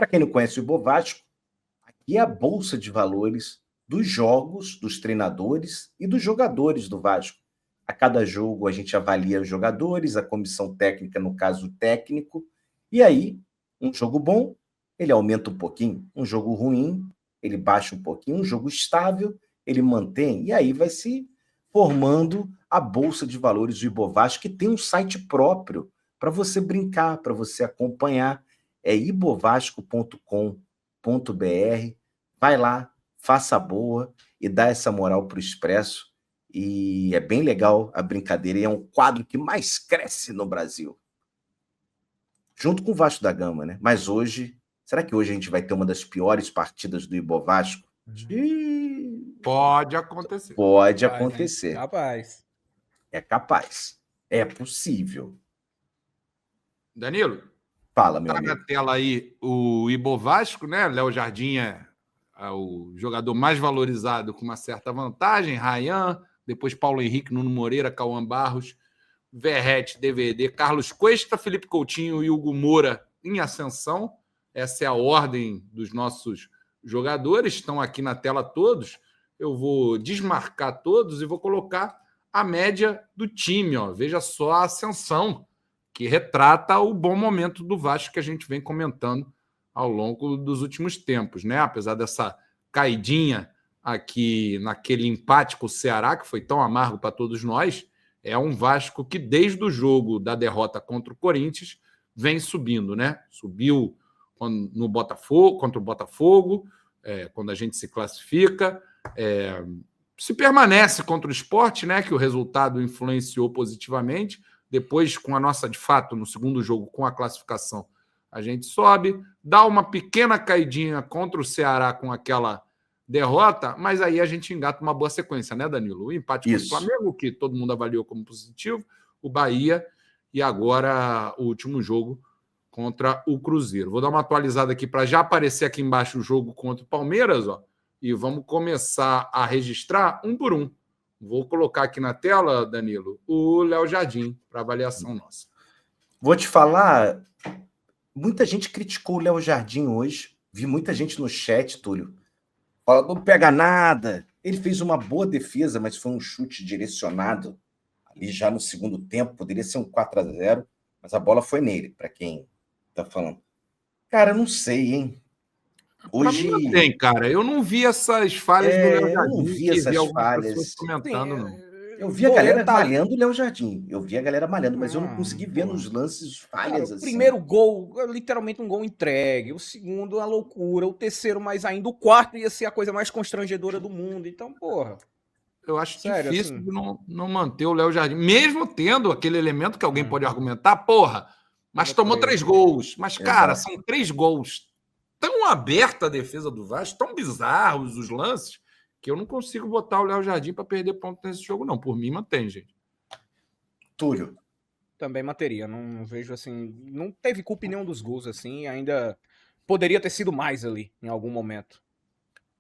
Para quem não conhece o Ibovasco, aqui é a bolsa de valores dos jogos, dos treinadores e dos jogadores do Vasco. A cada jogo a gente avalia os jogadores, a comissão técnica, no caso o técnico, e aí um jogo bom, ele aumenta um pouquinho, um jogo ruim, ele baixa um pouquinho, um jogo estável, ele mantém, e aí vai se formando a bolsa de valores do Ibovasco, que tem um site próprio para você brincar, para você acompanhar, é ibovasco.com.br. Vai lá, faça boa e dá essa moral para o Expresso. E é bem legal a brincadeira, e é um quadro que mais cresce no Brasil. Junto com o Vasco da Gama, né? Mas hoje, será que hoje a gente vai ter uma das piores partidas do Ibovasco? Pode acontecer. Pode acontecer. Capaz. É capaz. É possível. Danilo, fala, meu tá amigo. na tela aí o Ibovasco, né? Léo Jardim é o jogador mais valorizado com uma certa vantagem. Ryan, depois Paulo Henrique, Nuno Moreira, Cauã Barros, Verrete, DVD, Carlos Cuesta, Felipe Coutinho e Hugo Moura em ascensão. Essa é a ordem dos nossos jogadores. Estão aqui na tela todos. Eu vou desmarcar todos e vou colocar a média do time. Ó. Veja só a ascensão, que retrata o bom momento do Vasco que a gente vem comentando ao longo dos últimos tempos, né? Apesar dessa caidinha aqui naquele empate com o Ceará, que foi tão amargo para todos nós, é um Vasco que desde o jogo da derrota contra o Corinthians vem subindo, né? Subiu no Botafogo, contra o Botafogo, quando a gente se classifica, se permanece contra o Sport, né? Que o resultado influenciou positivamente. Depois, com a nossa, de fato, no segundo jogo, com a classificação, a gente sobe, dá uma pequena caidinha contra o Ceará com aquela derrota, mas aí a gente engata uma boa sequência, né, Danilo? O empate contra o Flamengo, que todo mundo avaliou como positivo, o Bahia e agora o último jogo contra o Cruzeiro. Vou dar uma atualizada aqui para já aparecer aqui embaixo o jogo contra o Palmeiras, ó, e vamos começar a registrar um por um. Vou colocar aqui na tela, Danilo, o Léo Jardim para avaliação nossa. Vou te falar, muita gente criticou o Léo Jardim hoje. Vi muita gente no chat, Túlio. Fala, não pega nada. Ele fez uma boa defesa, mas foi um chute direcionado ali já no segundo tempo. Poderia ser um 4-0, mas a bola foi nele, para quem tá falando. Cara, eu não sei, hein? Hoje pra mim não tem, cara. Eu não vi essas falhas do Léo Jardim. Eu não vi essas falhas. Comentando, não. Eu vi a galera malhando o Léo Jardim. Eu vi a galera malhando, mas eu não consegui ver nos lances falhas. Cara, o primeiro gol, literalmente um gol entregue. O segundo, uma loucura. O terceiro, mais ainda. O quarto ia ser a coisa mais constrangedora do mundo. Então, porra. Eu acho difícil assim, de não manter o Léo Jardim. Mesmo tendo aquele elemento que alguém pode argumentar, porra, mas tomou 3 gols. Mas, cara, são 3 gols. Tão aberta a defesa do Vasco, tão bizarros os lances, que eu não consigo botar o Léo Jardim para perder ponto nesse jogo, não. Por mim, mantém, gente. Túlio. Também manteria. Não vejo assim. Não teve culpa em nenhum dos gols, assim. Ainda poderia ter sido mais ali, em algum momento.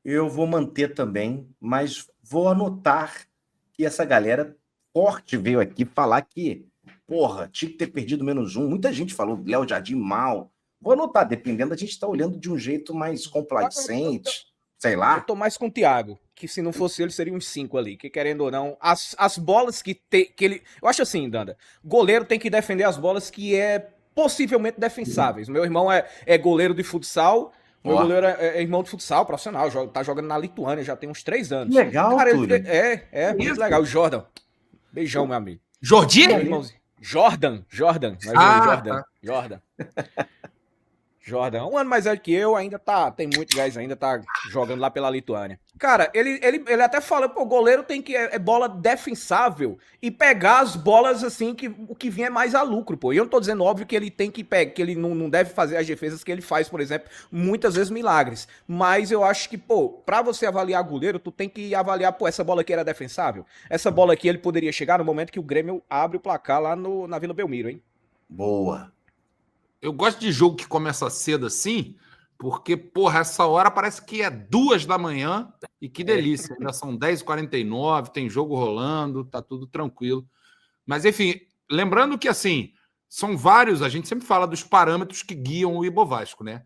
Eu vou manter também, mas vou anotar que essa galera forte veio aqui falar que, porra, tinha que ter perdido -1. Muita gente falou Léo Jardim mal. Vou anotar, dependendo, a gente está olhando de um jeito mais complacente, sei lá. Eu tô mais com o Thiago, que se não fosse ele, seria uns 5 ali, que querendo ou não, as bolas que ele... Eu acho assim, Danda, goleiro tem que defender as bolas que é possivelmente defensáveis. Meu irmão é goleiro de futsal, meu goleiro é irmão de futsal, profissional, tá jogando na Lituânia, já tem uns 3 anos. Legal, cara, Túlio. Muito legal. O Jordan, beijão, meu amigo. Jordi? Jordan. Tá. Jordan, um ano mais velho que eu, ainda tem muito gás, ainda tá jogando lá pela Lituânia. Cara, ele até fala, pô, o goleiro tem que é bola defensável e pegar as bolas assim, que o que vier mais a lucro, pô. E eu não tô dizendo, óbvio, que ele tem que pegar, que ele não deve fazer as defesas que ele faz, por exemplo, muitas vezes milagres. Mas eu acho que, pô, pra você avaliar goleiro, tu tem que avaliar, pô, essa bola aqui era defensável? Essa bola aqui ele poderia chegar no momento que o Grêmio abre o placar lá na Vila Belmiro, hein? Boa. Eu gosto de jogo que começa cedo assim, porque, porra, essa hora parece que é 2 da manhã e que delícia. Ainda são 10h49, tem jogo rolando, tá tudo tranquilo. Mas, enfim, lembrando que, assim, são vários, a gente sempre fala dos parâmetros que guiam o Ibovasco, né?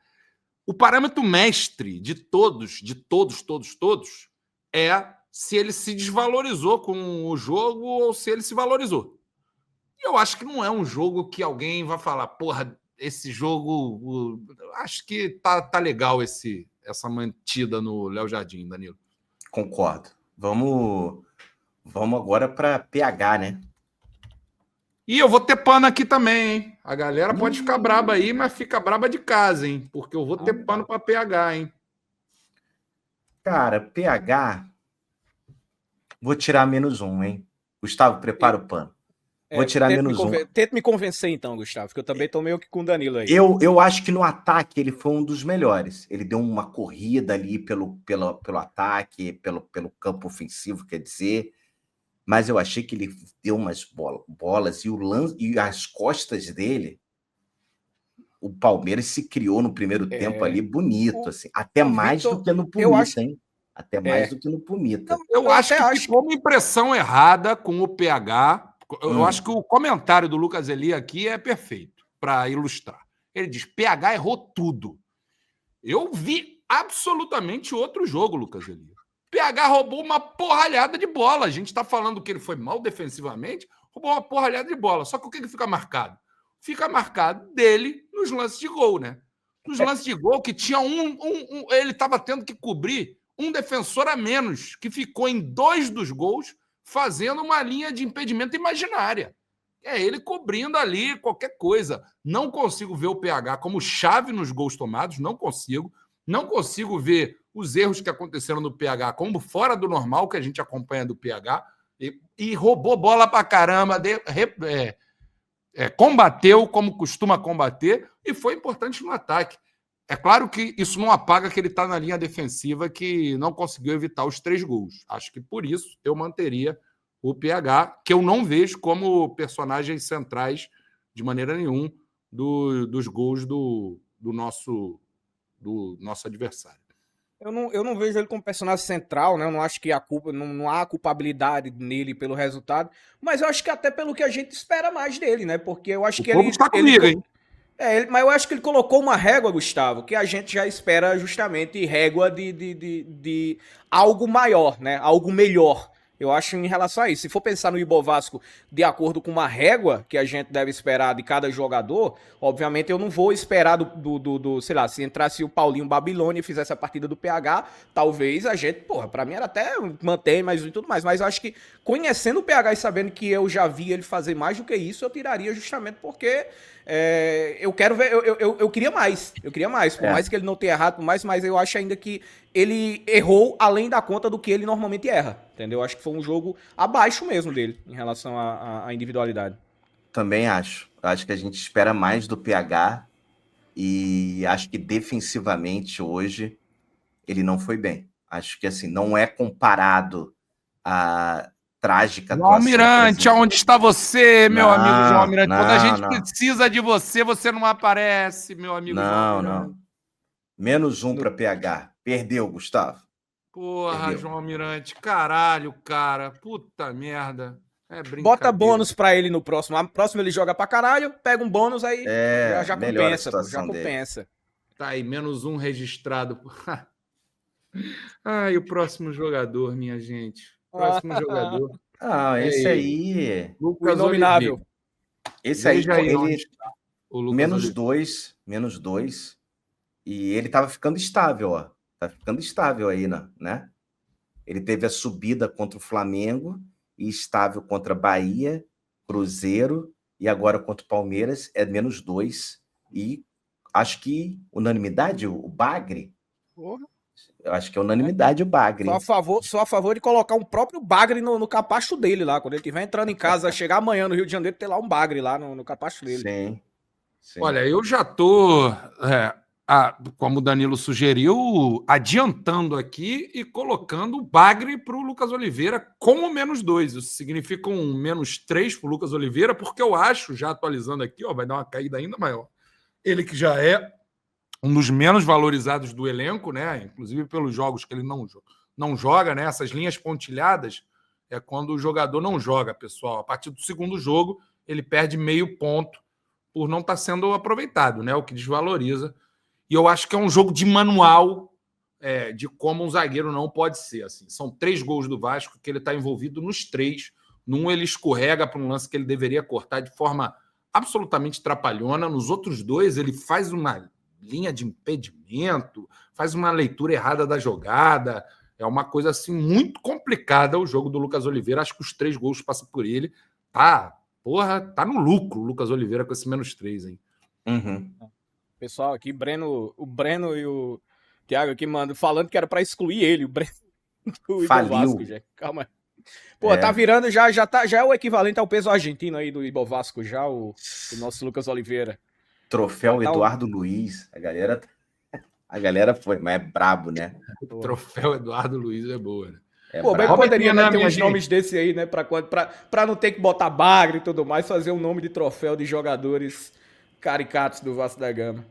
o parâmetro mestre de todos, é se ele se desvalorizou com o jogo ou se ele se valorizou. E eu acho que não é um jogo que alguém vai falar, porra, esse jogo... acho que tá legal essa mantida no Léo Jardim, Danilo. Concordo. Vamos agora para PH, né? E eu vou ter pano aqui também, hein? A galera pode ficar braba aí, mas fica braba de casa, hein? Porque eu vou ter pano para PH, hein? Cara, PH... Vou tirar -1, hein? Gustavo, prepara o pano. Vou tirar -1. Tenta me convencer então, Gustavo, que eu também tô meio que com o Danilo aí. Eu acho que no ataque ele foi um dos melhores. Ele deu uma corrida ali pelo ataque, pelo campo ofensivo, quer dizer. Mas eu achei que ele deu umas bolas e as costas dele, o Palmeiras se criou no primeiro tempo ali bonito, assim. Até mais do que no Pumita, hein? Até mais do que no Pumita. Eu acho que ficou uma impressão errada com o PH. Eu acho que o comentário do Lucas Eli aqui é perfeito para ilustrar. Ele diz: PH errou tudo. Eu vi absolutamente outro jogo, Lucas Eli. PH roubou uma porralhada de bola. A gente está falando que ele foi mal defensivamente, roubou uma porralhada de bola. Só que o que fica marcado? Fica marcado dele nos lances de gol, né? Nos lances de gol que tinha ele estava tendo que cobrir um defensor a menos, que ficou em 2 dos gols fazendo uma linha de impedimento imaginária. É ele cobrindo ali qualquer coisa. Não consigo ver o PH como chave nos gols tomados, não consigo. Não consigo ver os erros que aconteceram no PH como fora do normal que a gente acompanha do PH. E roubou bola pra caramba, combateu como costuma combater e foi importante no ataque. É claro que isso não apaga que ele está na linha defensiva que não conseguiu evitar os 3 gols. Acho que por isso eu manteria o PH, que eu não vejo como personagens centrais de maneira nenhuma dos gols do nosso adversário. Eu não vejo ele como personagem central, né? Eu não acho que não há culpabilidade nele pelo resultado, mas eu acho que até pelo que a gente espera mais dele, né? Porque eu acho que ele está comigo, hein? Mas eu acho que ele colocou uma régua, Gustavo, que a gente já espera justamente régua de algo maior, né? Algo melhor. Eu acho em relação a isso. Se for pensar no Ibovasco de acordo com uma régua que a gente deve esperar de cada jogador, obviamente eu não vou esperar sei lá, se entrasse o Paulinho Babilônia e fizesse a partida do PH, talvez a gente, pra mim era até mantém, mas e tudo mais. Mas eu acho que conhecendo o PH e sabendo que eu já vi ele fazer mais do que isso, eu tiraria justamente porque eu quero ver, eu queria mais. Eu queria mais. Por mais que ele não tenha errado, mas eu acho ainda que ele errou além da conta do que ele normalmente erra. Entendeu? Eu acho que foi um jogo abaixo mesmo dele, em relação à individualidade. Também acho. Acho que a gente espera mais do PH e acho que defensivamente hoje ele não foi bem. Acho que assim, não é comparado a trágica atuação. João Almirante, onde está você, meu amigo João Almirante? Quando a gente precisa de você, você não aparece, meu amigo João Almirante. -1 para PH. Perdeu, Gustavo. Porra, perdeu. João Almirante, caralho, cara. Puta merda. É brincadeira. Bota bônus pra ele no próximo. No próximo ele joga pra caralho, pega um bônus aí, já compensa, pô, já compensa. Dele. Tá aí, -1 registrado. Ai, o próximo jogador, minha gente. Próximo jogador. Esse aí... O inominável. Esse aí, ele... -2. E ele tava ficando estável, ó. Tá ficando estável aí, né? Ele teve a subida contra o Flamengo e estável contra Bahia, Cruzeiro e agora contra o Palmeiras é -2. E acho que unanimidade, o Bagre. Porra. Eu acho que é unanimidade o Bagre. Só a favor de colocar um próprio Bagre no capacho dele lá. Quando ele estiver entrando em casa, chegar amanhã no Rio de Janeiro, ter lá um Bagre lá no capacho dele. Sim. Olha, eu já tô... como o Danilo sugeriu, adiantando aqui e colocando o Bagre para o Lucas Oliveira como -2. Isso significa um -3 para o Lucas Oliveira, porque eu acho, já atualizando aqui, vai dar uma caída ainda maior. Ele que já é um dos menos valorizados do elenco, né? Inclusive pelos jogos que ele não joga, né? Essas linhas pontilhadas é quando o jogador não joga, pessoal. A partir do segundo jogo, ele perde meio ponto por não estar sendo aproveitado, né? O que desvaloriza. e eu acho que é um jogo de manual de como um zagueiro não pode ser. Assim. São 3 gols do Vasco que ele está envolvido nos 3. Num ele escorrega para um lance que ele deveria cortar de forma absolutamente trapalhona. Nos outros 2 ele faz uma linha de impedimento, faz uma leitura errada da jogada. É uma coisa assim muito complicada o jogo do Lucas Oliveira. Acho que os 3 gols passam por ele. Tá no lucro o Lucas Oliveira com esse -3, hein? Uhum. Pessoal aqui, o Breno e o Thiago aqui, mano, falando que era pra excluir ele, o Breno do Ibo Vasco, já. Calma aí. Pô, tá virando, já é o equivalente ao peso argentino aí do Ibo Vasco, já, o nosso Lucas Oliveira. Troféu Eduardo Luiz. A galera foi, mas é brabo, né? O troféu Eduardo Luiz é boa, né? Pô, bem que poderia, né, ter uns nomes desse aí, né, pra não ter que botar bagre e tudo mais, fazer um nome de troféu de jogadores caricatos do Vasco da Gama.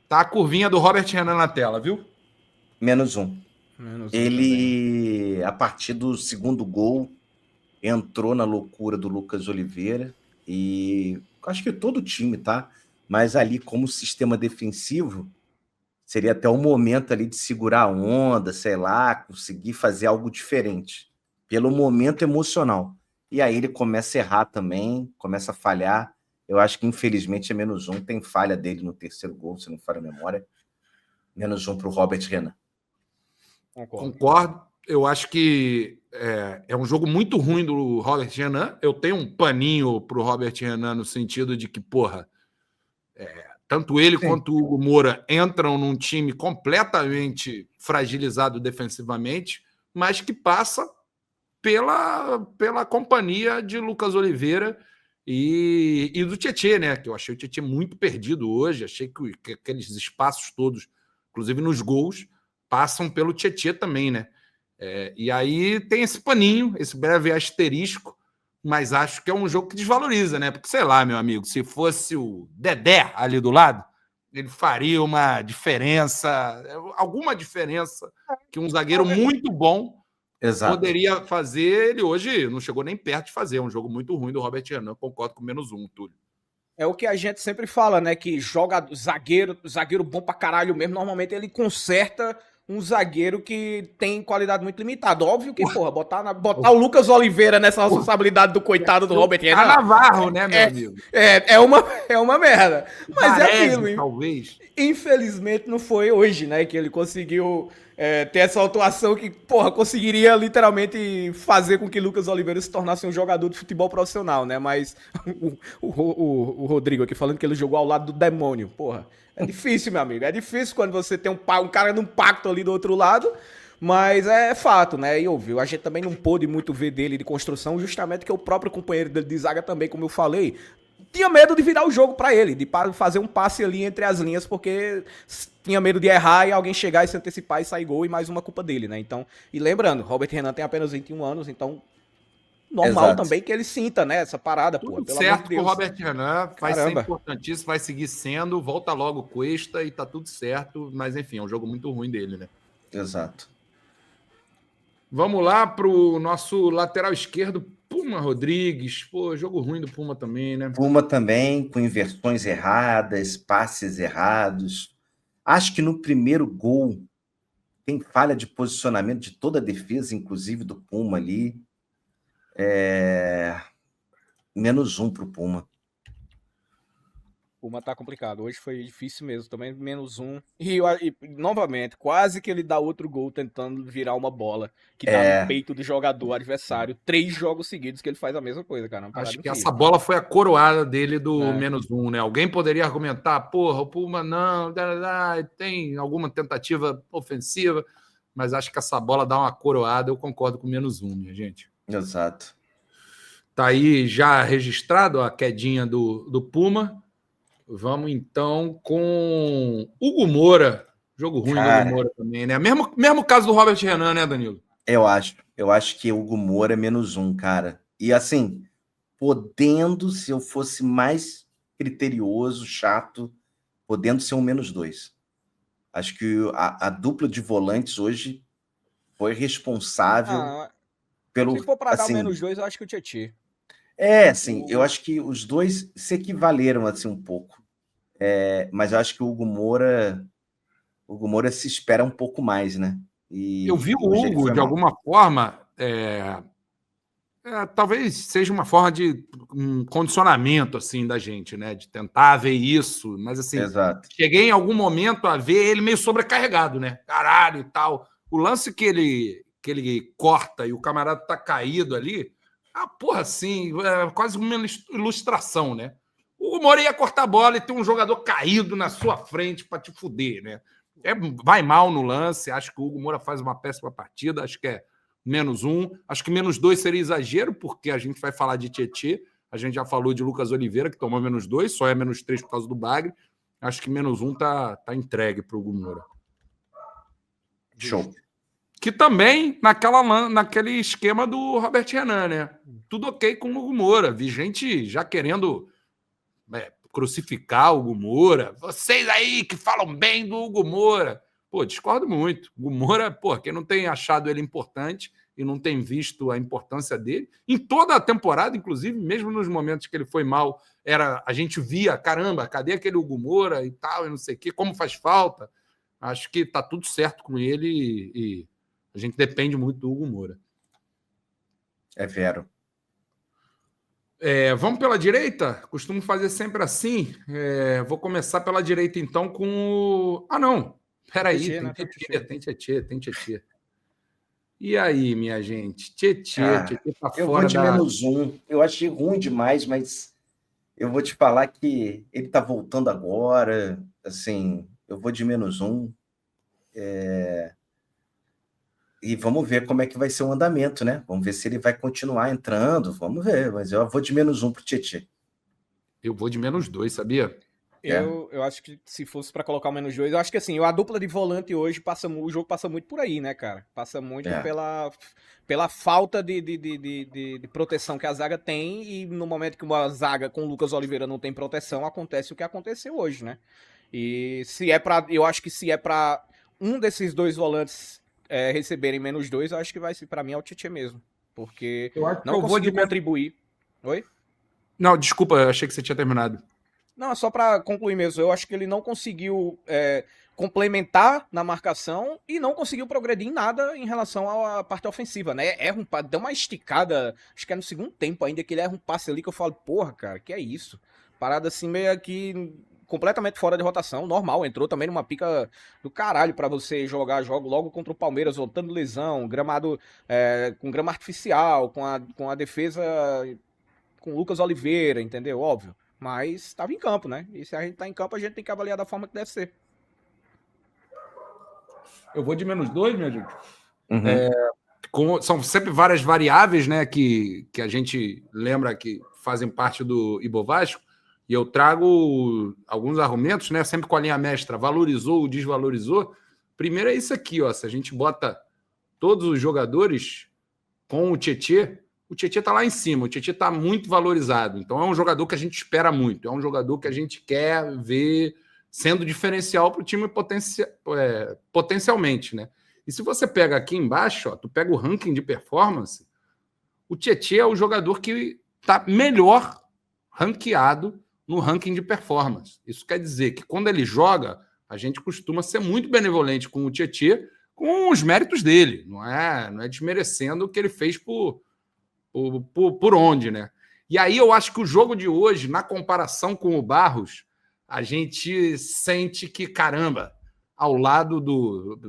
Tá a curvinha do Robert Renan na tela, viu? -1. Ele, a partir do segundo gol, entrou na loucura do Lucas Oliveira e acho que todo o time, tá? Mas ali, como sistema defensivo, seria até o momento ali de segurar a onda, sei lá, conseguir fazer algo diferente, pelo momento emocional. E aí ele começa a errar também, começa a falhar. Eu acho que, infelizmente, é -1. Tem falha dele no terceiro gol, se não falha a memória. -1 para o Robert Renan. Concordo. Eu acho que é um jogo muito ruim do Robert Renan. Eu tenho um paninho para o Robert Renan no sentido de que, tanto ele quanto o Hugo Moura entram num time completamente fragilizado defensivamente, mas que passa pela companhia de Lucas Oliveira e do Tietê, né? Que eu achei o Tietê muito perdido hoje. Achei que aqueles espaços todos, inclusive nos gols, passam pelo Tietê também, né? E aí tem esse paninho, esse breve asterisco, mas acho que é um jogo que desvaloriza, né? Porque, sei lá, meu amigo, se fosse o Dedé ali do lado, ele faria uma diferença, alguma diferença que um zagueiro muito bom poderia fazer. Ele hoje não chegou nem perto de fazer. É um jogo muito ruim do Robert Renan. Concordo com -1, Túlio. É o que a gente sempre fala, né? Que joga zagueiro bom pra caralho mesmo, normalmente ele conserta um zagueiro que tem qualidade muito limitada. Óbvio que, botar o Lucas Oliveira nessa responsabilidade do coitado do Robert Renan. Navarro, né, meu amigo? É uma merda. Mas Varese, é aquilo, talvez. Infelizmente não foi hoje, né? Que ele conseguiu ter essa atuação que, conseguiria literalmente fazer com que Lucas Oliveira se tornasse um jogador de futebol profissional, né? Mas o Rodrigo aqui falando que ele jogou ao lado do demônio. É difícil, meu amigo. É difícil quando você tem um cara num pacto ali do outro lado, mas é fato, né? E ouviu. A gente também não pôde muito ver dele de construção, justamente porque o próprio companheiro dele de zaga também, como eu falei, tinha medo de virar o jogo pra ele, de fazer um passe ali entre as linhas, porque tinha medo de errar e alguém chegar e se antecipar e sair gol, e mais uma culpa dele, né? Então, e lembrando, Robert Renan tem apenas 21 anos, então normal também que ele sinta, né, essa parada, tudo certo pro Robert Renan, vai ser importantíssimo, vai seguir sendo, volta logo Cuesta e tá tudo certo, mas enfim, é um jogo muito ruim dele, né? Exato. Vamos lá pro nosso lateral esquerdo, Puma Rodrigues. Jogo ruim do Puma também, né? Puma também, com inversões erradas, passes errados. Acho que no primeiro gol tem falha de posicionamento de toda a defesa, inclusive do Puma ali. -1 pro Puma. Puma tá complicado. Hoje foi difícil mesmo, também -1. E novamente, quase que ele dá outro gol tentando virar uma bola que dá no peito do jogador adversário. 3 jogos seguidos que ele faz a mesma coisa, cara. Acho que essa bola foi a coroada dele do -1, né? Alguém poderia argumentar, o Puma não, tem alguma tentativa ofensiva, mas acho que essa bola dá uma coroada. Eu concordo com -1, minha gente. Exato. Tá aí já registrado a quedinha do Puma. Vamos, então, com Hugo Moura. Jogo ruim do Hugo Moura também, né? Mesmo caso do Robert Renan, né, Danilo? Eu acho que o Hugo Moura é -1, cara. E assim, podendo, se eu fosse mais criterioso, chato, podendo ser um -2. Acho que a dupla de volantes hoje foi responsável pelo... Se for para dar -2, eu acho que o Tietê. Eu acho que os dois se equivaleram assim um pouco. Mas eu acho que o Hugo Moura o Hugo Moura se espera um pouco mais, né? E eu vi o hoje ele Hugo, foi de mal. alguma forma, talvez seja uma forma de um condicionamento assim da gente, né? De tentar ver isso, mas assim, Exato. cheguei em algum momento a ver ele meio sobrecarregado, né? Caralho e tal. O lance que ele corta e o camarada tá caído ali, porra, assim, é quase uma ilustração, né? O Hugo Moura ia cortar a bola e tem um jogador caído na sua frente para te fuder, né? Vai mal no lance, acho que o Hugo Moura faz uma péssima partida, acho que é -1. Acho que -2 seria exagero, porque a gente vai falar de Tietê, a gente já falou de Lucas Oliveira, que tomou -2, só é -3 por causa do Bagre. Acho que -1 tá entregue para o Hugo Moura. Show. Que também naquele esquema do Robert Renan, né? Tudo ok com o Hugo Moura. Vi gente já querendo crucificar o Hugo Moura. Vocês aí que falam bem do Hugo Moura. Pô, discordo muito. O Hugo Moura, pô, quem não tem achado ele importante e não tem visto a importância dele, em toda a temporada, inclusive, mesmo nos momentos que ele foi mal, a gente via, caramba, cadê aquele Hugo Moura e tal, e não sei o quê, como faz falta. Acho que tá tudo certo com ele e a gente depende muito do Hugo Moura. É vero. Vamos pela direita? Costumo fazer sempre assim. Vou começar pela direita, então, com o... não. Peraí, tem Tietê. E aí, minha gente? Tietê tá eu fora vou de -1. Eu achei ruim demais, mas eu vou te falar que ele tá voltando agora. Assim, eu vou de -1. E vamos ver como é que vai ser o andamento, né? Vamos ver se ele vai continuar entrando. Vamos ver, mas eu vou de -1 pro Tietê. Eu vou de -2, sabia? Eu acho que se fosse pra colocar o -2, eu acho que assim, a dupla de volante hoje o jogo passa muito por aí, né, cara? Passa muito pela falta de proteção que a zaga tem, e no momento que uma zaga com o Lucas Oliveira não tem proteção, acontece o que aconteceu hoje, né? E eu acho que se é pra um desses dois volantes receberem -2, eu acho que vai ser, pra mim, é o Tietê mesmo. Porque eu acho que não conseguiu contribuir. Oi? Não, desculpa, eu achei que você tinha terminado. Não, só para concluir mesmo, eu acho que ele não conseguiu complementar na marcação e não conseguiu progredir em nada em relação à parte ofensiva, né? Deu uma esticada, acho que é no segundo tempo ainda, que ele erra um passe ali que eu falo, porra, cara, que é isso? Parada assim meio que completamente fora de rotação, normal, entrou também numa pica do caralho para você jogar jogo logo contra o Palmeiras, voltando lesão, gramado com grama artificial, com a defesa com o Lucas Oliveira, entendeu? Óbvio. Mas estava em campo, né? E se a gente tá em campo, a gente tem que avaliar da forma que deve ser. Eu vou de -2, minha gente. Uhum. São sempre várias variáveis, né, que a gente lembra que fazem parte do Ibovasco, e eu trago alguns argumentos, né, sempre com a linha mestra, valorizou ou desvalorizou. Primeiro é isso aqui, ó, se a gente bota todos os jogadores com o Tietê está lá em cima, o Tietê está muito valorizado, então é um jogador que a gente espera muito, é um jogador que a gente quer ver sendo diferencial para o time potencialmente, né? E se você pega aqui embaixo, ó, tu pega o ranking de performance, o Tietê é o jogador que está melhor ranqueado no ranking de performance. Isso quer dizer que quando ele joga, a gente costuma ser muito benevolente com o Tietê, com os méritos dele, não é desmerecendo o que ele fez por onde, né? E aí eu acho que o jogo de hoje, na comparação com o Barros, a gente sente que, caramba, ao lado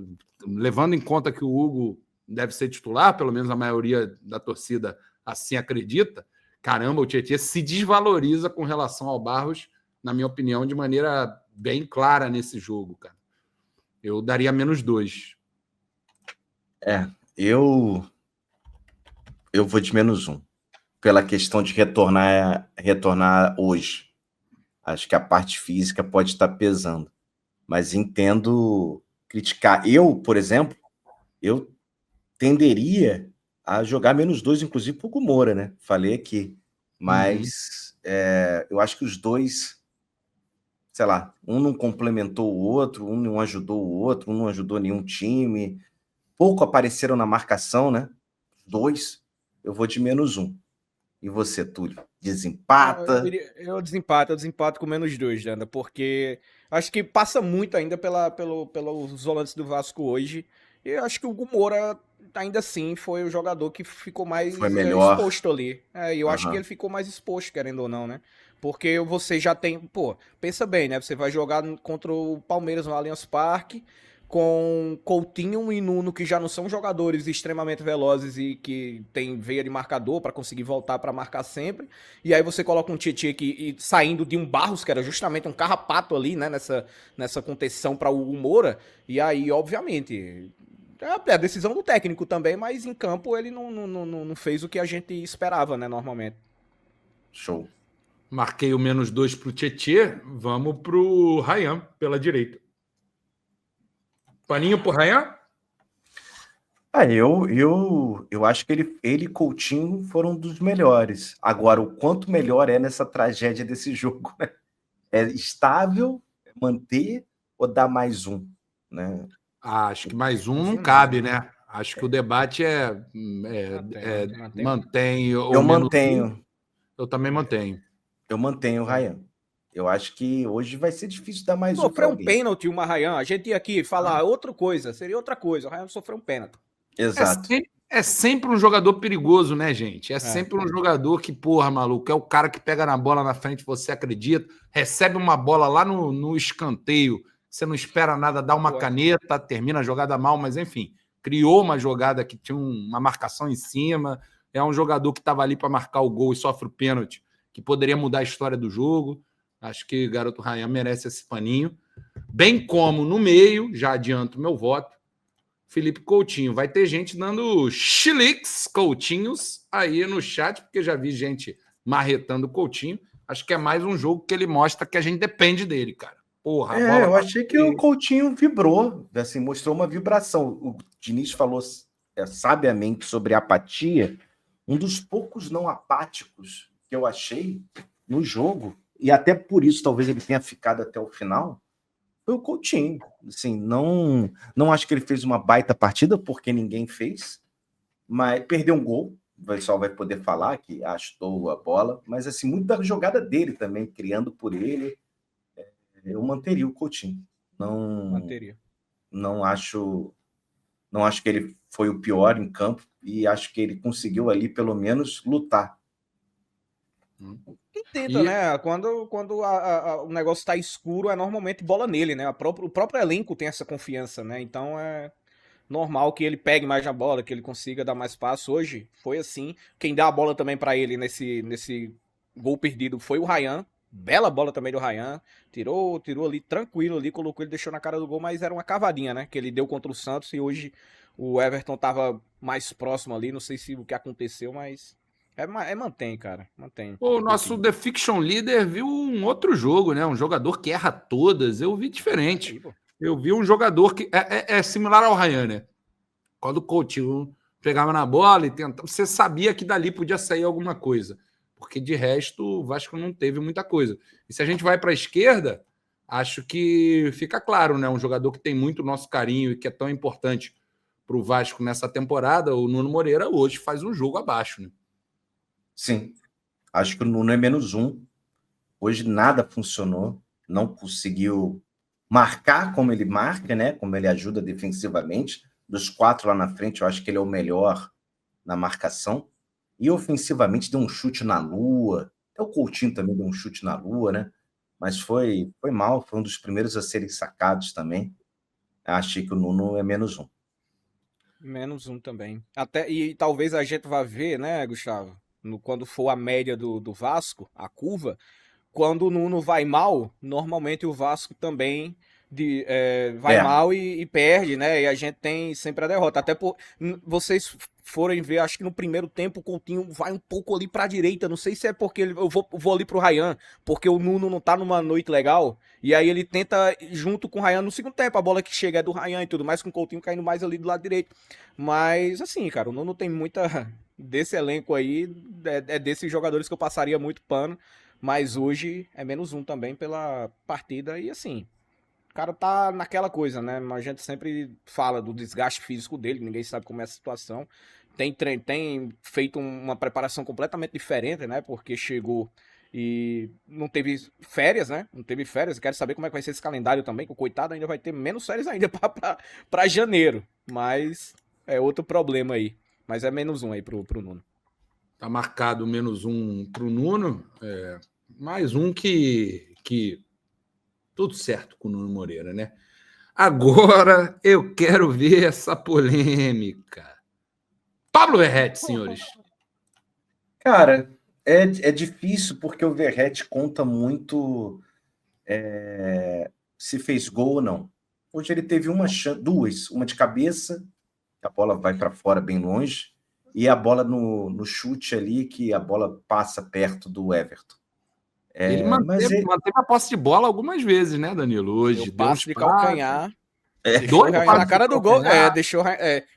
levando em conta que o Hugo deve ser titular, pelo menos a maioria da torcida assim acredita, caramba, o Tietê se desvaloriza com relação ao Barros, na minha opinião, de maneira bem clara nesse jogo, cara. Eu daria -2. Eu vou de -1, pela questão de retornar hoje. Acho que a parte física pode estar pesando, mas entendo criticar. Eu, por exemplo, eu tenderia a jogar -2, inclusive, para o Hugo Moura, né? Falei aqui. Mas eu acho que os dois, sei lá, um não complementou o outro, um não ajudou o outro, um não ajudou nenhum time. Pouco apareceram na marcação, né? Dois. Eu vou de -1. E você, Túlio? Eu, Desempata? eu desempato com -2, Danda, porque acho que passa muito ainda pelos volantes do Vasco hoje. E eu acho que o Hugo Moura, ainda assim, foi o jogador que ficou Foi mais melhor. exposto ali. E eu acho que ele Aham. ficou mais exposto, querendo ou não, né? Porque você já tem. Pô, pensa bem, né? Você vai jogar contra o Palmeiras no Allianz Parque, com Coutinho e Nuno, que já não são jogadores extremamente velozes e que tem veia de marcador para conseguir voltar para marcar sempre. E aí você coloca um Tietchan saindo de um Barros, que era justamente um carrapato ali, né, nessa contenção para o Hugo Moura. E aí, obviamente, é a decisão do técnico também, mas em campo ele não fez o que a gente esperava, né, normalmente. Show. Marquei o -2 pro Tietê. Vamos pro Ryan, pela direita. Paninho pro Ryan? Eu acho que ele e Coutinho foram dos melhores. Agora, o quanto melhor é nessa tragédia desse jogo, né? É estável, manter ou dar mais um, né? Acho que mais um Mais não um não, cabe, né? né? Acho que o debate Mantém. mantém ou Eu menos um. mantenho, Eu também mantenho. eu mantenho o Ryan. Eu acho que hoje vai ser difícil dar mais um para Sofreu um alguém. pênalti, o Marrayan. A gente ia aqui falar outra coisa, seria outra coisa. O Ryan sofreu um pênalti. Exato. É sempre um jogador perigoso, né, gente? É sempre um jogador que, porra, maluco, é o cara que pega na bola na frente, você acredita, recebe uma bola lá no escanteio, você não espera nada, dá uma caneta, termina a jogada mal, mas enfim, criou uma jogada que tinha uma marcação em cima, é um jogador que estava ali para marcar o gol e sofre o pênalti, que poderia mudar a história do jogo. Acho que o garoto Ryan merece esse paninho. Bem como no meio, já adianto meu voto, Felipe Coutinho. Vai ter gente dando chiliques Coutinhos aí no chat, porque já vi gente marretando Coutinho. Acho que é mais um jogo que ele mostra que a gente depende dele, cara. Porra, a bola Eu tá achei que o Coutinho vibrou, assim, mostrou uma vibração. O Diniz falou sabiamente sobre apatia. Um dos poucos não apáticos que eu achei no jogo, e até por isso talvez ele tenha ficado até o final, foi o Coutinho. Assim, não acho que ele fez uma baita partida, porque ninguém fez, mas perdeu um gol. O pessoal vai poder falar que achou a bola, mas assim, muita jogada dele também, criando por ele. Eu manteria o Coutinho. Manteria. Não acho que ele foi o pior em campo e acho que ele conseguiu ali pelo menos lutar. E tenta, né? Quando o negócio tá escuro, é normalmente bola nele, né? O próprio elenco tem essa confiança, né? Então é normal que ele pegue mais na bola, que ele consiga dar mais passo. Hoje foi assim. Quem dá a bola também para ele nesse gol perdido foi o Ryan. Bela bola também do Ryan. Tirou ali tranquilo ali, colocou ele, deixou na cara do gol, mas era uma cavadinha, né? Que ele deu contra o Santos e hoje o Everton tava mais próximo ali. Não sei se o que aconteceu, mas mantém, cara. Mantém. O nosso The Fiction Leader viu um outro jogo, né? Um jogador que erra todas. Eu vi diferente. Eu vi um jogador que é similar ao Ryan, né? Quando o Coutinho pegava na bola e tentava, você sabia que dali podia sair alguma coisa. Porque de resto, o Vasco não teve muita coisa. E se a gente vai para a esquerda, acho que fica claro, né? Um jogador que tem muito nosso carinho e que é tão importante para o Vasco nessa temporada, o Nuno Moreira hoje faz um jogo abaixo, né? Sim, acho que o Nuno é -1. Hoje nada funcionou, não conseguiu marcar como ele marca, né? Como ele ajuda defensivamente. Dos 4 lá na frente, eu acho que ele é o melhor na marcação. E ofensivamente deu um chute na lua. Até o Coutinho também deu um chute na lua, né? Mas foi mal, foi um dos primeiros a serem sacados também. Achei que o Nuno é -1. -1 também. E talvez a gente vá ver, né, Gustavo? Quando for a média do Vasco, a curva, quando o Nuno vai mal, normalmente o Vasco também vai mal e perde, né? E a gente tem sempre a derrota. Até por vocês forem ver, acho que no primeiro tempo o Coutinho vai um pouco ali pra direita. Não sei se é porque eu vou ali pro Ryan, porque o Nuno não tá numa noite legal. E aí ele tenta junto com o Ryan no segundo tempo. A bola que chega é do Ryan e tudo mais, com o Coutinho caindo mais ali do lado direito. Mas assim, cara, o Nuno tem muita. Desse elenco aí, é desses jogadores que eu passaria muito pano. Mas hoje é -1 também pela partida. E assim, cara tá naquela coisa, né? A gente sempre fala do desgaste físico dele, ninguém sabe como é a situação. Tem feito uma preparação completamente diferente, né? Porque chegou e não teve férias, né? Não teve férias. Quero saber como é que vai ser esse calendário também, que o coitado ainda vai ter menos férias ainda pra janeiro. Mas é outro problema aí. Mas é -1 aí pro Nuno. Tá marcado -1 pro Nuno. Mais um que tudo certo com o Nuno Moreira, né? Agora eu quero ver essa polêmica. Pablo Verratti, senhores. Cara, é difícil porque o Verratti conta muito se fez gol ou não. Hoje ele teve duas, uma de cabeça, que a bola vai para fora bem longe, e a bola no chute ali, que a bola passa perto do Everton. Ele manteve a posse de bola algumas vezes, né, Danilo? Hoje deu passe de calcanhar. Dois na cara do gol,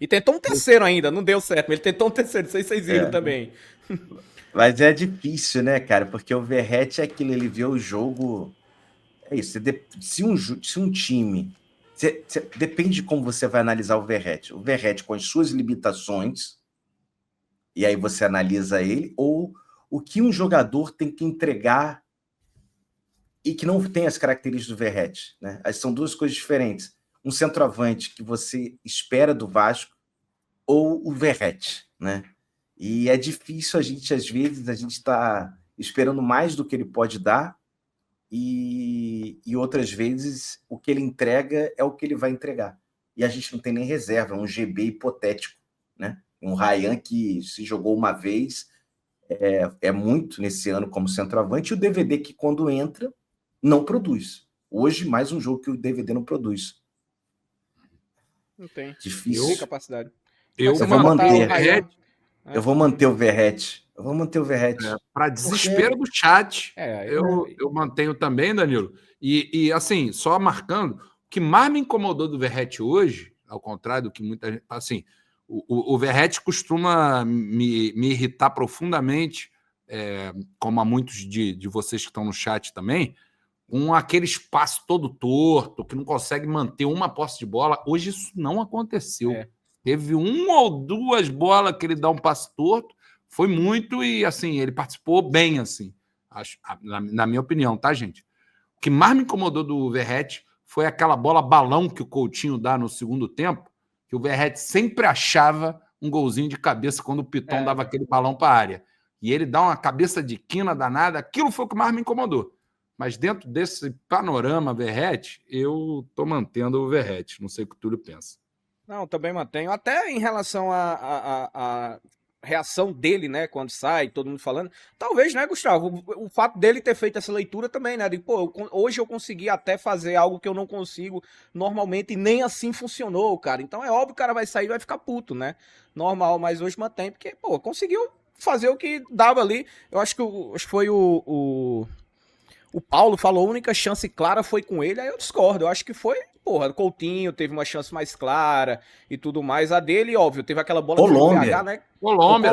e tentou um terceiro ainda, não deu certo, mas ele tentou um terceiro, não sei se vocês viram também. Mas é difícil, né, cara? Porque o Verratti é aquilo, ele vê o jogo. É isso. Se um time. Depende de como você vai analisar o Verratti. O Verratti com as suas limitações, e aí você analisa ele, ou o que um jogador tem que entregar e que não tem as características do Verratti, né? São duas coisas diferentes. Um centroavante que você espera do Vasco ou o Verratti, né? E é difícil às vezes, a gente está esperando mais do que ele pode dar e outras vezes o que ele entrega é o que ele vai entregar. E a gente não tem nem reserva, é um GB hipotético, né? Um Ryan que se jogou uma vez, é muito nesse ano como centroavante, e o DVD que quando entra, não produz. Hoje, mais um jogo que o DVD não produz. Não tem. Difícil. Não tem capacidade. Eu vou manter o Verratti. Para desespero do chat, eu mantenho também, Danilo. E assim, só marcando, o que mais me incomodou do Verratti hoje, ao contrário do que muita gente... Assim, o Verratti costuma me irritar profundamente, como a muitos de vocês que estão no chat também, com aquele espaço todo torto, que não consegue manter uma posse de bola. Hoje isso não aconteceu. Teve uma ou duas bolas que ele dá um passe torto, foi muito e, assim, ele participou bem, assim, acho, na minha opinião, tá, gente? O que mais me incomodou do Verratti foi aquela bola balão que o Coutinho dá no segundo tempo, que o Verratti sempre achava um golzinho de cabeça quando o Piton dava aquele balão para a área. E ele dá uma cabeça de quina danada, aquilo foi o que mais me incomodou. Mas dentro desse panorama Verratti, eu tô mantendo o Verratti. Não sei o que o Túlio pensa. Não, também mantenho. Até em relação à reação dele, né, quando sai, todo mundo falando. Talvez, né, Gustavo, o fato dele ter feito essa leitura também, né, de, pô, hoje eu consegui até fazer algo que eu não consigo normalmente e nem assim funcionou, cara. Então é óbvio que o cara vai sair e vai ficar puto, né? Normal, mas hoje mantém, porque, pô, conseguiu fazer o que dava ali. Eu acho que foi o Paulo falou, a única chance clara foi com ele, aí eu discordo. Eu acho que foi, porra, Coutinho teve uma chance mais clara e tudo mais. A dele, óbvio, teve aquela bola Colômbia. do PH, né? Colômbia.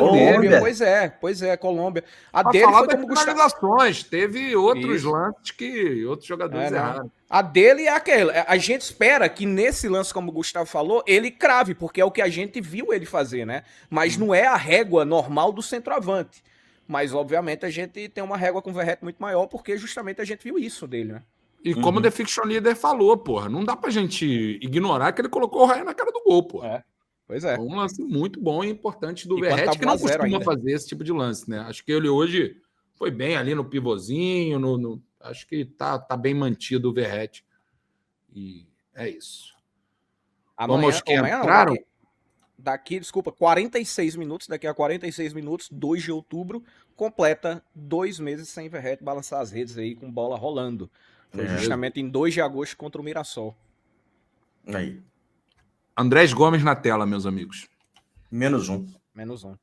Pois é, Colômbia. A pra dele falar foi das como Gustavo. finalizações, teve outros lances que outros jogadores erraram. A dele é aquela. A gente espera que nesse lance, como o Gustavo falou, ele crave, porque é o que a gente viu ele fazer, né? Mas não é a régua normal do centroavante. Mas, obviamente, a gente tem uma régua com o Verratti muito maior, porque justamente a gente viu isso dele, né? E como o The Fiction Leader falou, porra, não dá pra gente ignorar que ele colocou o Ryan na cara do gol, porra. Pois é. Um lance muito bom e importante do E Verratti, que não costuma ainda fazer esse tipo de lance, né? Acho que ele hoje foi bem ali no pivôzinho, acho que tá bem mantido o Verratti. E é isso. Vamos que entraram. Daqui, 46 minutos, daqui a 46 minutos, 2 de outubro, completa 2 meses sem Verratti balançar as redes aí com bola rolando. Foi justamente em 2 de agosto contra o Mirassol. Aí. Andrés Gomes na tela, meus amigos. -1.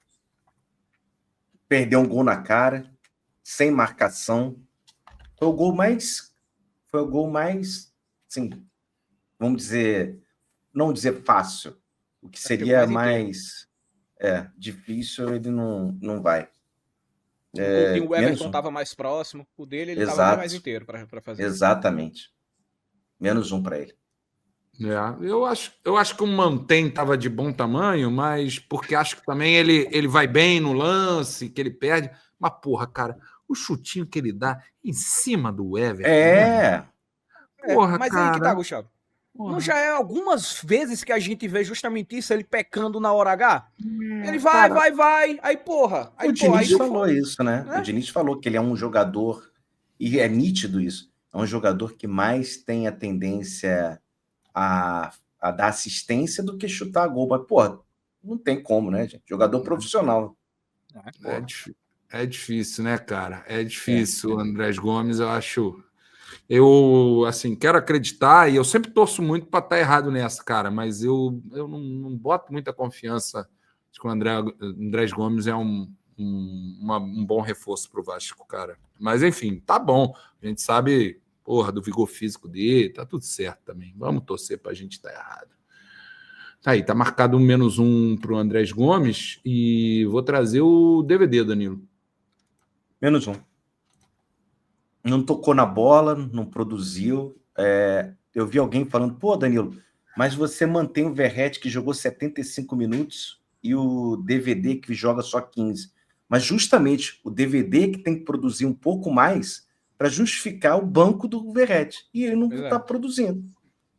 Perdeu um gol na cara, sem marcação. Foi o gol mais, assim, vamos dizer, não dizer fácil. O que seria mais difícil, ele não vai. O Everton estava mais próximo, o dele ele estava mais inteiro para fazer. Exatamente. -1 para ele. Eu acho que o Mantém estava de bom tamanho, mas porque acho que também ele vai bem no lance, que ele perde. Mas, porra, cara, o chutinho que ele dá em cima do Everton. Né? Porra, mas cara, aí que tá, Gustavo. Porra. Não já é algumas vezes que a gente vê justamente isso, ele pecando na hora H? Ele vai, aí porra. Aí, o Diniz falou isso, né? O Diniz falou que ele é um jogador, e é nítido isso, é um jogador que mais tem a tendência a dar assistência do que chutar gol. Mas, porra, não tem como, né, gente? Jogador profissional. É difícil, né, cara? É difícil, Andrés Gomes, eu acho... Eu, assim, quero acreditar, e eu sempre torço muito para estar errado nessa, cara, mas eu não boto muita confiança de que o Andrés Gomes é um bom reforço para o Vasco, cara. Mas, enfim, tá bom. A gente sabe, porra, do vigor físico dele, tá tudo certo também. Vamos torcer para a gente estar errado. Tá aí, tá marcado um -1 para o Andrés Gomes, e vou trazer o DVD, Danilo. -1. Não tocou na bola, não produziu. Eu vi alguém falando, pô, Danilo, mas você mantém o Verratti que jogou 75 minutos e o DVD que joga só 15. Mas justamente o DVD que tem que produzir um pouco mais para justificar o banco do Verratti. E ele não está produzindo.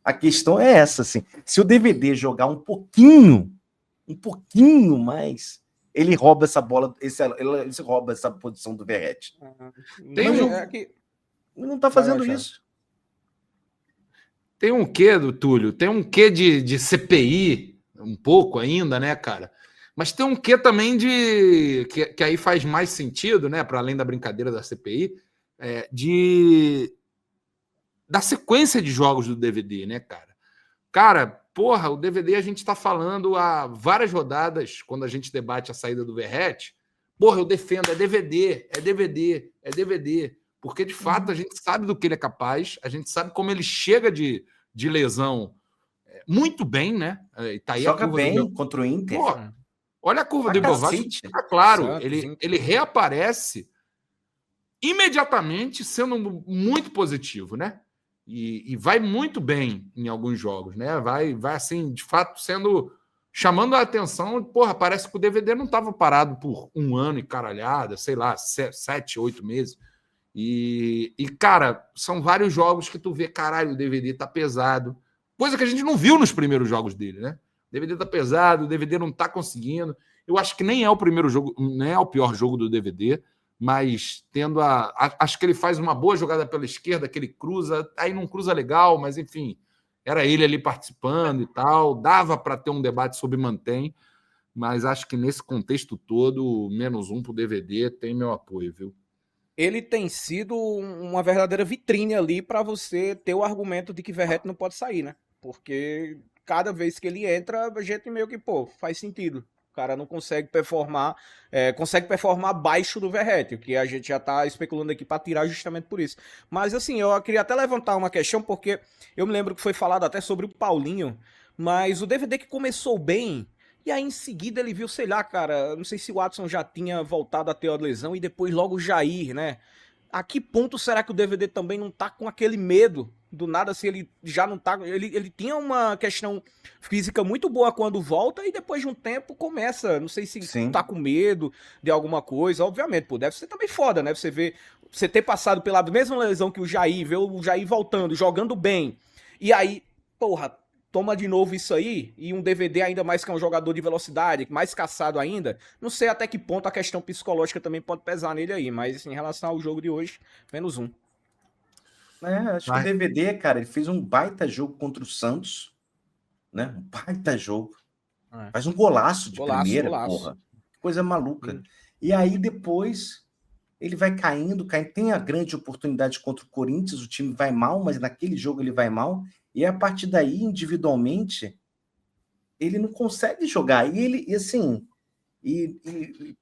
A questão é essa, assim. Se o DVD jogar um pouquinho mais, ele rouba essa bola, ele rouba essa posição do Verratti. Não está fazendo isso. Tem um quê do Túlio? Tem um quê de CPI, um pouco ainda, né, cara? Mas tem um quê também que aí faz mais sentido, né, para além da brincadeira da CPI, da sequência de jogos do DVD, né, cara? Cara, porra, o DVD a gente está falando há várias rodadas, quando a gente debate a saída do Verratti. Porra, eu defendo, é DVD. Porque, de fato, a gente sabe do que ele é capaz, a gente sabe como ele chega de lesão muito bem, né? Tá aí joga bem contra o Inter. Pô, olha a curva do Ibovespa. Tá claro, ele reaparece imediatamente sendo muito positivo, né? E vai muito bem em alguns jogos, né? Vai assim, de fato, chamando a atenção. Porra, parece que o DVD não estava parado por 1 ano e caralhada, sei lá, 7, 8 meses. E, cara, são vários jogos que tu vê, caralho, o DVD tá pesado. Coisa que a gente não viu nos primeiros jogos dele, né? O DVD tá pesado, o DVD não tá conseguindo. Eu acho que nem é o primeiro jogo, nem é o pior jogo do DVD, mas acho que ele faz uma boa jogada pela esquerda, que ele cruza, aí não cruza legal, mas enfim, era ele ali participando e tal, dava para ter um debate sobre mantém, mas acho que nesse contexto todo, -1 pro DVD tem meu apoio, viu? Ele tem sido uma verdadeira vitrine ali para você ter o argumento de que Verratti não pode sair, né? Porque cada vez que ele entra, a gente meio que, faz sentido. O cara não consegue performar, consegue performar abaixo do Verratti, o que a gente já tá especulando aqui para tirar justamente por isso. Mas assim, eu queria até levantar uma questão, porque eu me lembro que foi falado até sobre o Paulinho, mas o DVD que começou bem, e aí, em seguida, ele viu, sei lá, cara, não sei se o Watson já tinha voltado a ter a lesão e depois logo o Jair, né? A que ponto será que o DVD também não tá com aquele medo? Do nada, se ele já não tá... Ele tinha uma questão física muito boa quando volta e depois de um tempo começa, não sei se tá com medo de alguma coisa. Obviamente, deve ser também foda, né? Você ter passado pela mesma lesão que o Jair, ver o Jair voltando, jogando bem, e aí, porra... toma de novo isso aí, e um DVD ainda mais que é um jogador de velocidade, mais caçado ainda, não sei até que ponto a questão psicológica também pode pesar nele aí, mas em relação ao jogo de hoje, -1. Acho que o DVD, cara, ele fez um baita jogo contra o Santos, né? Um baita jogo. Faz um golaço de primeira, porra. Coisa maluca. E aí depois ele vai caindo, tem a grande oportunidade contra o Corinthians, o time vai mal, mas naquele jogo ele vai mal, e a partir daí, individualmente, ele não consegue jogar. E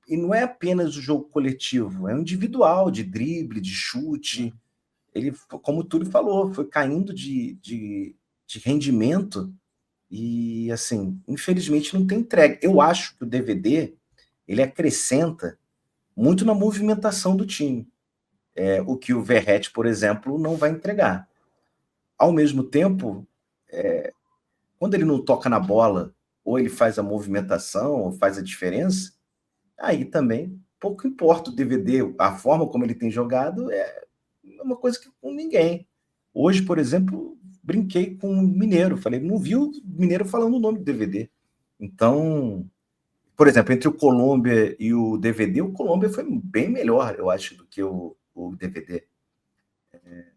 não é apenas o jogo coletivo, é o individual, de drible, de chute. Ele, como o Túlio falou, foi caindo de rendimento e, assim, infelizmente não tem entrega. Eu acho que o DVD, ele acrescenta muito na movimentação do time. O que o Verratti, por exemplo, não vai entregar. ao mesmo tempo, quando ele não toca na bola, ou ele faz a movimentação, ou faz a diferença, aí também pouco importa o DVD, a forma como ele tem jogado é uma coisa que com ninguém. Hoje, por exemplo, brinquei com o Mineiro, falei, não vi o Mineiro falando o nome do DVD. Então, por exemplo, entre o Colômbia e o DVD, o Colômbia foi bem melhor, eu acho, do que o DVD.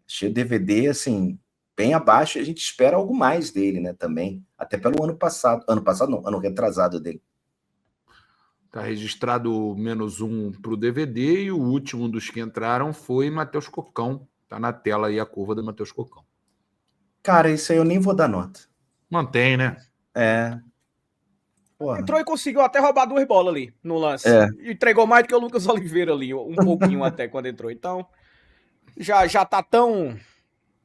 Achei o DVD, assim, bem abaixo, e a gente espera algo mais dele, né, também. Até pelo ano passado não, ano retrasado dele. Está registrado -1 para o DVD e o último dos que entraram foi Matheus Cocão. Está na tela aí a curva do Matheus Cocão. Cara, isso aí eu nem vou dar nota. Mantém, né? Porra. Entrou e conseguiu até roubar 2 bolas ali no lance. Entregou mais do que o Lucas Oliveira ali, um pouquinho até quando entrou. Então, já tá tão...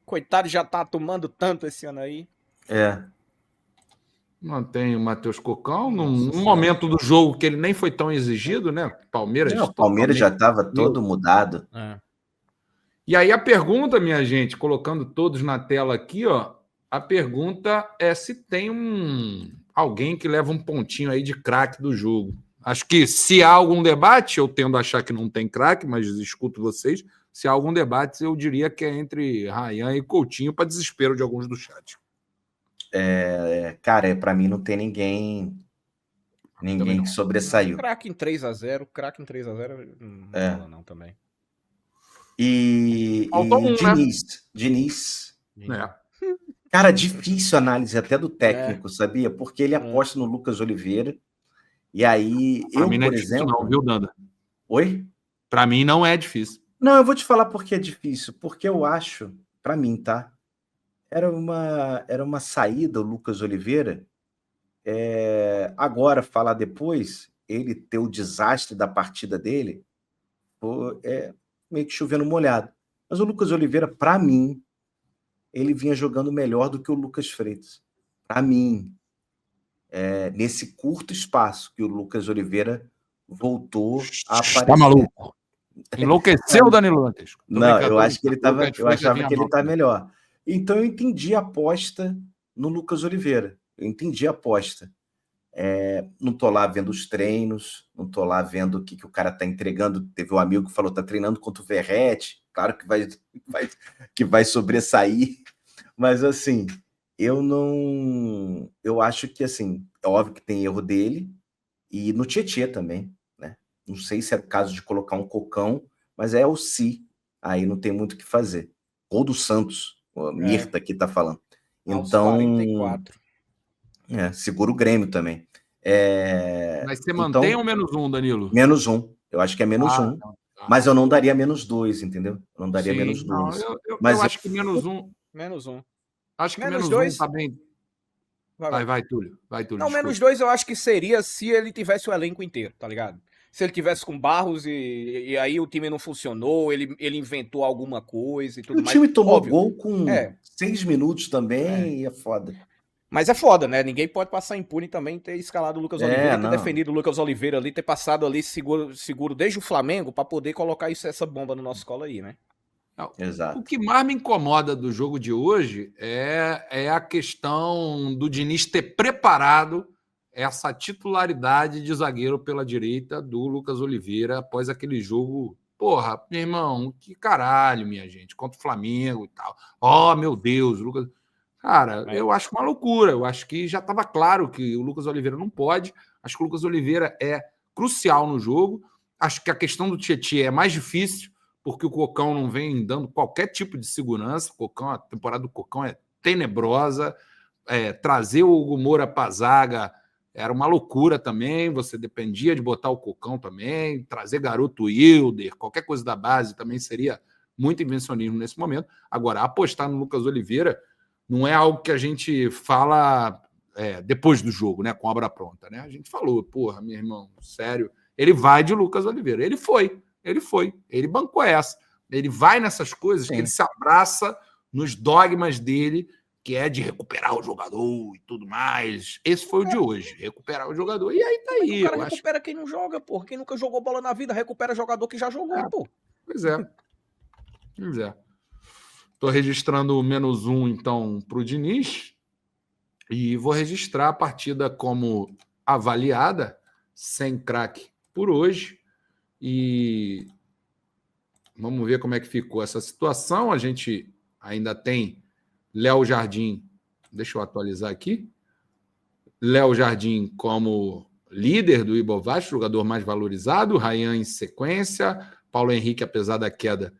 Coitado, já tá tomando tanto esse ano aí. Mantém o Matheus Cocão num momento do jogo que ele nem foi tão exigido, né? Palmeiras. Não, o Palmeiras já estava todo mudado. E aí a pergunta, minha gente, colocando todos na tela aqui, ó, a pergunta é se tem alguém que leva um pontinho aí de craque do jogo. Acho que se há algum debate, eu tendo a achar que não tem craque, mas escuto vocês, se há algum debate, eu diria que é entre Ryan e Coutinho, para desespero de alguns do chat. Cara, para mim não tem ninguém que sobressaiu. Craque em 3-0, não fala não também. E Diniz. Cara, difícil análise até do técnico, sabia? Porque ele aposta no Lucas Oliveira. E aí, pra mim não por é difícil exemplo... não, viu, Danda? Oi? Pra mim não é difícil. Não, eu vou te falar porque é difícil. Porque eu acho, pra mim, tá? Era uma saída, o Lucas Oliveira. Agora, falar depois, ele ter o desastre da partida dele, meio que chovendo molhado. Mas o Lucas Oliveira, para mim, ele vinha jogando melhor do que o Lucas Freitas. Para mim, nesse curto espaço que o Lucas Oliveira voltou a aparecer. Tá maluco? Enlouqueceu o Danilo antes. Não, eu acho que eu achava que ele tá melhor. Então eu entendi a aposta no Lucas Oliveira. Eu entendi a aposta. Não tô lá vendo os treinos, não tô lá vendo o que o cara tá entregando. Teve um amigo que falou, tá treinando contra o Verratti, claro que vai sobressair, mas assim, eu acho que assim, é óbvio que tem erro dele, e no Tietê também, né? Não sei se é o caso de colocar um Cocão, mas é o Si, aí não tem muito o que fazer. Gol do Santos, o Mirta aqui tá falando. Então, 44. segura o Grêmio também. Mas você mantém ou -1, Danilo? -1. Eu acho que é -1. Mas eu não daria -2, entendeu? Eu não daria -2. Eu acho que -1. -1. Acho que -2 tá bem. Vai, Túlio. Não, -2 eu acho que seria se ele tivesse o elenco inteiro, tá ligado? Se ele tivesse com Barros e aí o time não funcionou, ele inventou alguma coisa e tudo mais. O time tomou gol com 6 minutos também e é foda. Mas é foda, né? Ninguém pode passar impune também ter escalado o Lucas Oliveira, ter defendido o Lucas Oliveira ali, ter passado ali seguro desde o Flamengo pra poder colocar essa bomba no nosso escola aí, né? Exato. O que mais me incomoda do jogo de hoje é a questão do Diniz ter preparado essa titularidade de zagueiro pela direita do Lucas Oliveira após aquele jogo. Porra, meu irmão, que caralho, minha gente, contra o Flamengo e tal. Oh, meu Deus, Lucas... Cara, eu acho uma loucura. Eu acho que já estava claro que o Lucas Oliveira não pode. Acho que o Lucas Oliveira é crucial no jogo. Acho que a questão do Tietê é mais difícil, porque o Cocão não vem dando qualquer tipo de segurança. A temporada do Cocão é tenebrosa. Trazer o Hugo Moura para a zaga era uma loucura também. Você dependia de botar o Cocão também. Trazer garoto Wilder, qualquer coisa da base também seria muito invencionismo nesse momento. Agora, apostar no Lucas Oliveira não é algo que a gente fala depois do jogo, né, com a obra pronta, né? A gente falou, porra, meu irmão, sério, ele vai de Lucas Oliveira. Ele foi, ele bancou essa. Ele vai nessas coisas que ele se abraça nos dogmas dele, que é de recuperar o jogador e tudo mais. Esse foi o de hoje, recuperar o jogador. E aí tá aí. O cara recupera quem não joga, pô. Quem nunca jogou bola na vida, recupera jogador que já jogou, pô. Pois é. Estou registrando o -1, então, para o Diniz. E vou registrar a partida como avaliada, sem craque por hoje. E vamos ver como é que ficou essa situação. A gente ainda tem Léo Jardim. Deixa eu atualizar aqui. Léo Jardim como líder do Ibovespa, jogador mais valorizado. Ryan em sequência. Paulo Henrique, apesar da queda,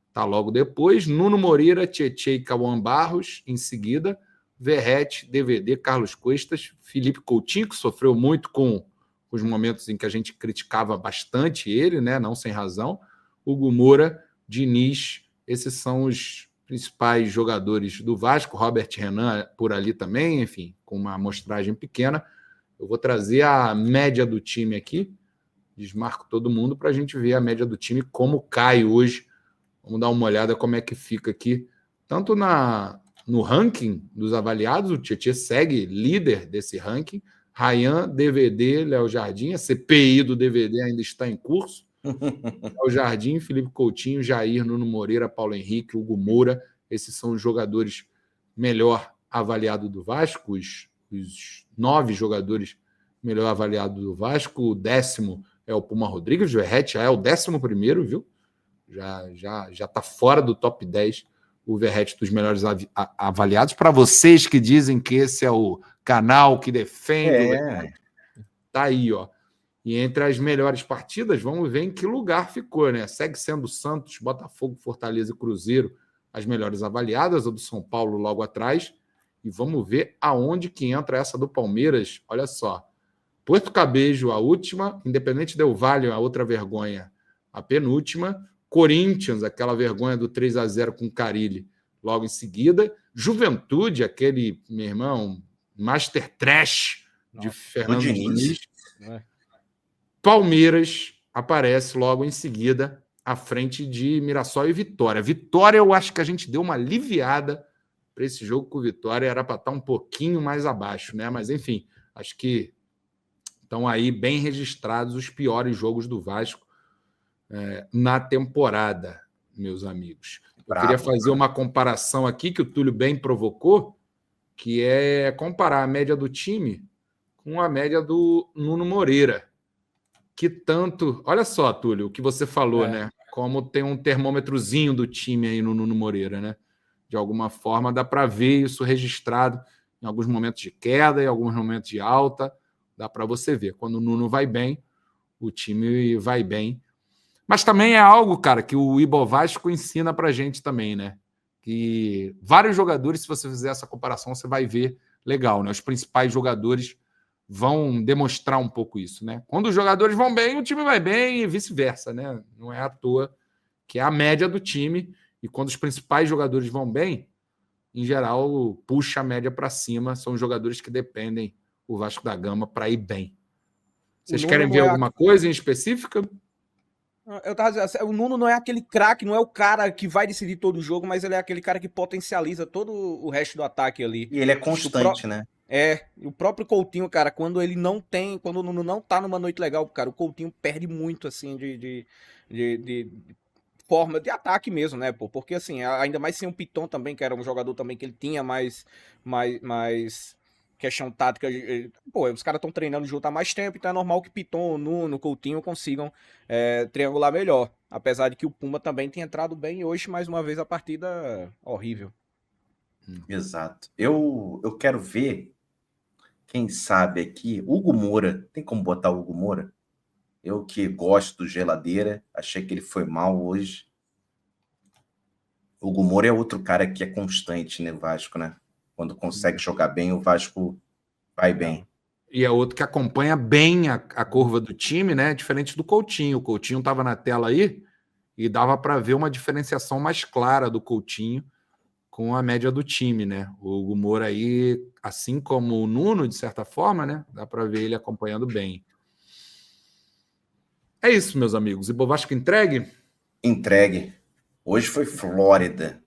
está logo depois. Nuno Moreira, Tietê e Cauã Barros em seguida. Verrete, DVD, Carlos Costas, Felipe Coutinho, que sofreu muito com os momentos em que a gente criticava bastante ele, né? Não sem razão. Hugo Moura, Diniz, esses são os principais jogadores do Vasco. Robert Renan por ali também, enfim, com uma amostragem pequena. Eu vou trazer a média do time aqui, desmarco todo mundo para a gente ver a média do time, como cai hoje. Vamos dar uma olhada como é que fica aqui, tanto no ranking dos avaliados. O Tietê segue líder desse ranking. Ryan, DVD, Léo Jardim, a CPI do DVD ainda está em curso. Léo Jardim, Felipe Coutinho, Jair, Nuno Moreira, Paulo Henrique, Hugo Moura. Esses são os jogadores melhor avaliados do Vasco, os 9 jogadores melhor avaliados do Vasco. O 10º é o Puma Rodrigues, o Verrete já é o 11º, viu? Já está fora do top 10 o Verrete dos melhores avaliados. Para vocês que dizem que esse é o canal que defende, tá aí, ó. E entre as melhores partidas, vamos ver em que lugar ficou, né? Segue sendo Santos, Botafogo, Fortaleza e Cruzeiro as melhores avaliadas, a do São Paulo logo atrás. E vamos ver aonde que entra essa do Palmeiras. Olha só. Porto Cabejo, a última. Independente Del Valle, a outra vergonha, a penúltima. Corinthians, aquela vergonha do 3-0 com o Carille, logo em seguida. Juventude, aquele, meu irmão, Master Trash de Fernando Diniz. Palmeiras aparece logo em seguida, à frente de Mirassol e Vitória. Vitória, eu acho que a gente deu uma aliviada para esse jogo com o Vitória, era para estar um pouquinho mais abaixo, né? Mas, enfim, acho que estão aí bem registrados os piores jogos do Vasco na temporada, meus amigos. Eu queria fazer uma comparação aqui que o Túlio bem provocou, que é comparar a média do time com a média do Nuno Moreira. Que tanto... Olha só, Túlio, o que você falou, né? Como tem um termômetrozinho do time aí no Nuno Moreira, né? De alguma forma dá para ver isso registrado em alguns momentos de queda, em alguns momentos de alta. Dá para você ver. Quando o Nuno vai bem, o time vai bem. Mas também é algo, cara, que o Ibovasco ensina para a gente também, né? Que vários jogadores, se você fizer essa comparação, você vai ver legal, né? Os principais jogadores vão demonstrar um pouco isso, né? Quando os jogadores vão bem, o time vai bem e vice-versa, né? Não é à toa que é a média do time, e quando os principais jogadores vão bem, em geral, puxa a média para cima, são os jogadores que dependem o Vasco da Gama para ir bem. Vocês querem ver alguma coisa em específica? Eu tava dizendo, o Nuno não é aquele craque, não é o cara que vai decidir todo o jogo, mas ele é aquele cara que potencializa todo o resto do ataque ali. E ele é constante, né? O próprio Coutinho, cara, quando o Nuno não tá numa noite legal, cara, o Coutinho perde muito, assim, de forma de ataque mesmo, né, pô? Porque, assim, ainda mais sem o Piton também, que era um jogador também que ele tinha mais questão tática. Pô, os caras estão treinando junto há mais tempo, então é normal que Piton, Nuno, Coutinho consigam triangular melhor. Apesar de que o Puma também tem entrado bem hoje, mais uma vez, a partida horrível. Exato. Eu quero ver, quem sabe aqui, Hugo Moura. Tem como botar o Hugo Moura? Eu que gosto do Geladeira, achei que ele foi mal hoje. O Hugo Moura é outro cara que é constante, né, Vasco, né? Quando consegue jogar bem, o Vasco vai bem. E é outro que acompanha bem a curva do time, né? Diferente do Coutinho. O Coutinho estava na tela aí e dava para ver uma diferenciação mais clara do Coutinho com a média do time, né? O Hugo Moura aí, assim como o Nuno, de certa forma, né? Dá para ver ele acompanhando bem. É isso, meus amigos. Ibovasco entregue? Entregue. Hoje foi Flórida.